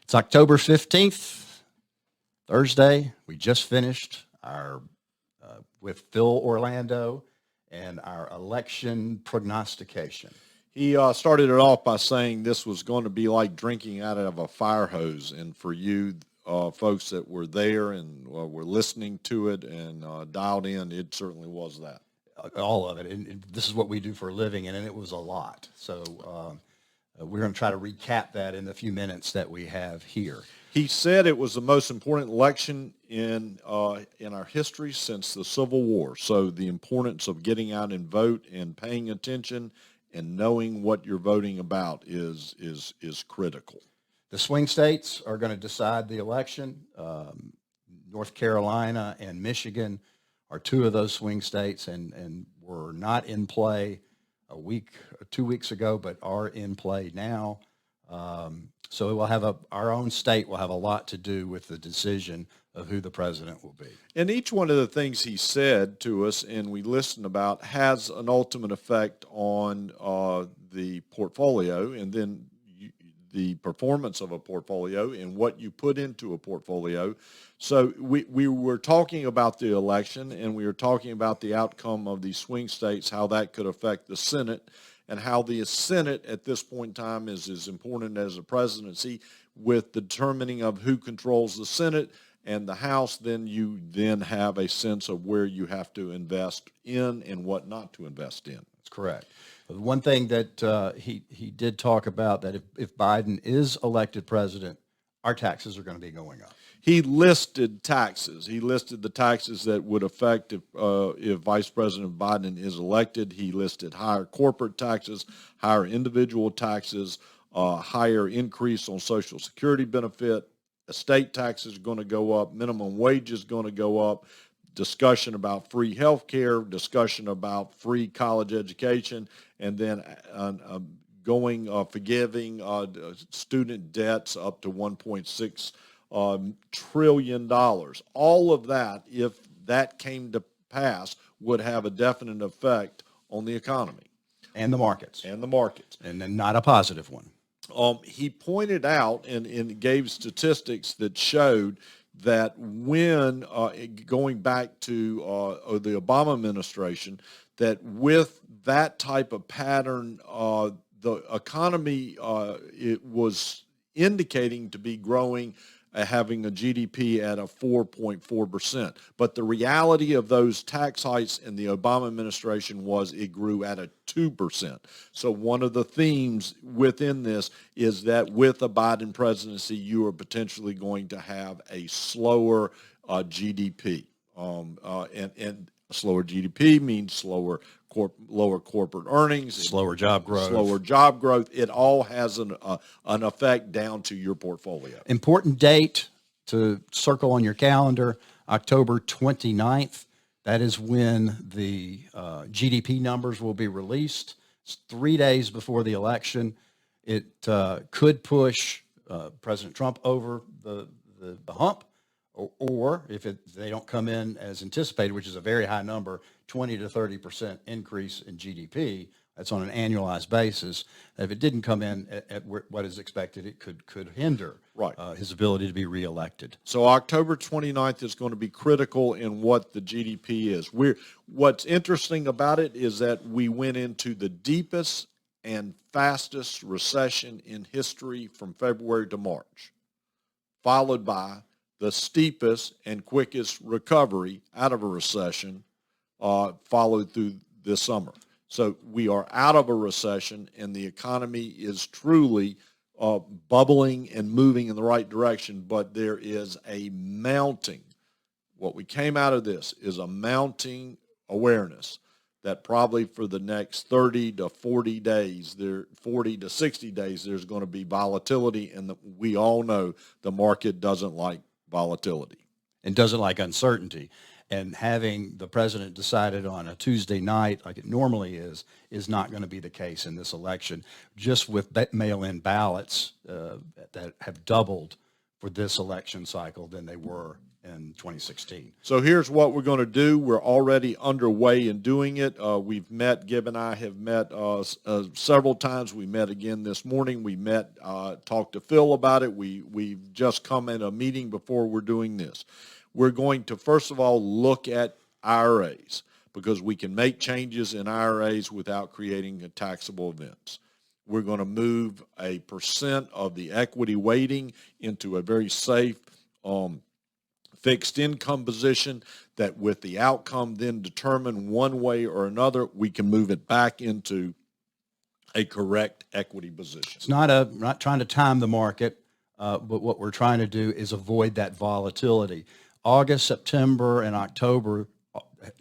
It's October 15th, Thursday. We just finished our with Phil Orlando and our election prognostication. He started it off by saying this was going to be like drinking out of a fire hose. And for you folks that were there and were listening to it and dialed in, it certainly was that. All of it. And this is what we do for a living, and it was a lot. So we're going to try to recap that in the few minutes that we have here. He said it was the most important election in our history since the Civil War. So the importance of getting out and vote and paying attention and knowing what you're voting about is critical. The swing states are going to decide the election. North Carolina and Michigan are two of those swing states, and were not in play a week or 2 weeks ago, but are in play now. So it will have our own state will have a lot to do with the decision of who the president will be. And each one of the things he said to us and we listened about has an ultimate effect on the portfolio, and then the performance of a portfolio and what you put into a portfolio. So we were talking about the election, and we were talking about the outcome of the swing states, how that could affect the Senate, and how the Senate at this point in time is as important as the presidency with determining of who controls the Senate and the House. Then you have a sense of where you have to invest in and what not to invest in. That's correct. One thing that he did talk about, that if Biden is elected president, our taxes are going to be going up. He listed taxes. He listed the taxes that would affect if Vice President Biden is elected. He listed higher corporate taxes, higher individual taxes, higher increase on Social Security benefit. Estate taxes are going to go up. Minimum wage is going to go up. Discussion about free health care, discussion about free college education, and then forgiving student debts up to $1.6 trillion. All of that, if that came to pass, would have a definite effect on the economy. And the markets. And the markets. And then not a positive one. He pointed out and gave statistics that showed that when, going back to the Obama administration, that with that type of pattern, the economy it was indicating to be growing, having a GDP at a 4.4%. But the reality of those tax hikes in the Obama administration was it grew at a 2%. So one of the themes within this is that with a Biden presidency, you are potentially going to have a slower GDP. And slower GDP means lower corporate earnings, slower job growth. It all has an effect down to your portfolio. Important date to circle on your calendar, October 29th. That is when the GDP numbers will be released. It's 3 days before the election. It could push President Trump over the hump, or if they don't come in as anticipated, which is a very high number, 20 to 30% increase in GDP. That's on an annualized basis. If it didn't come in at what is expected, it could hinder his ability to be reelected. So October 29th is going to be critical in what the GDP is. What's interesting about it is that we went into the deepest and fastest recession in history from February to March, followed by the steepest and quickest recovery out of a recession followed through this summer. So we are out of a recession, and the economy is truly bubbling and moving in the right direction, but there is a mounting. What we came out of this is a mounting awareness that probably for the next 30 to 40 days, 40 to 60 days, there's going to be volatility, and we all know the market doesn't like volatility. And doesn't like uncertainty. And having the president decided on a Tuesday night, like it normally is not going to be the case in this election, just with mail-in ballots that have doubled for this election cycle than they were in 2016. So here's what we're going to do. We're already underway in doing it. We've met, Gib and I have met several times. We met again this morning. We met, talked to Phil about it. We've just come in a meeting before we're doing this. We're going to, first of all, look at IRAs because we can make changes in IRAs without creating taxable events. We're going to move a % of the equity weighting into a very safe fixed income position that with the outcome then determined one way or another, we can move it back into a correct equity position. It's not trying to time the market, but what we're trying to do is avoid that volatility. August, September, and October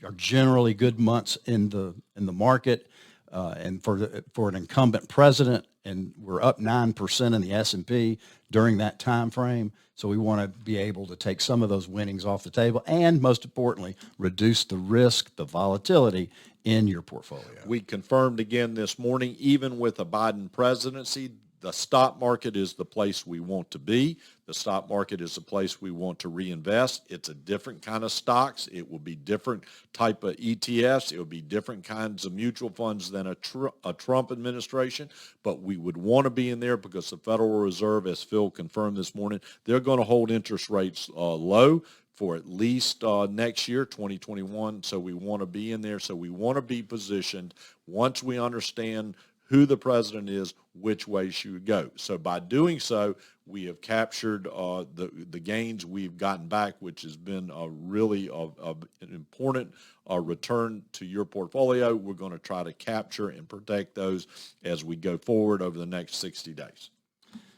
are generally good months in the market, and for an incumbent president, and we're up 9% in the S&P during that time frame. So we want to be able to take some of those winnings off the table, and most importantly, reduce the risk, the volatility in your portfolio. We confirmed again this morning, even with a Biden presidency, the stock market is the place we want to be. The stock market is the place we want to reinvest. It's a different kind of stocks. It will be different type of ETFs. It will be different kinds of mutual funds than a Trump administration. But we would want to be in there because the Federal Reserve, as Phil confirmed this morning, they're going to hold interest rates low for at least next year, 2021. So we want to be in there. So we want to be positioned once we understand who the president is, which way she would go. So by doing so, we have captured the gains we've gotten back, which has been really an important return to your portfolio. We're going to try to capture and protect those as we go forward over the next 60 days.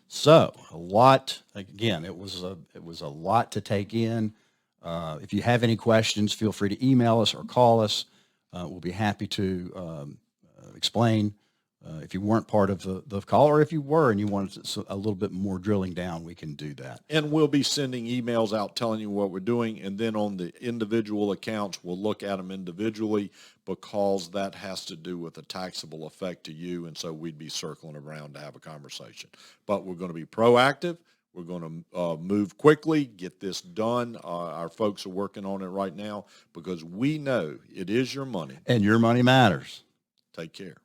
So a lot, again, it was a lot to take in. If you have any questions, feel free to email us or call us. We'll be happy to explain. If you weren't part of the call, or if you were and you wanted a little bit more drilling down, we can do that. And we'll be sending emails out telling you what we're doing. And then on the individual accounts, we'll look at them individually because that has to do with a taxable effect to you. And so we'd be circling around to have a conversation. But we're going to be proactive. We're going to move quickly, get this done. Our folks are working on it right now because we know it is your money. And your money matters. Take care.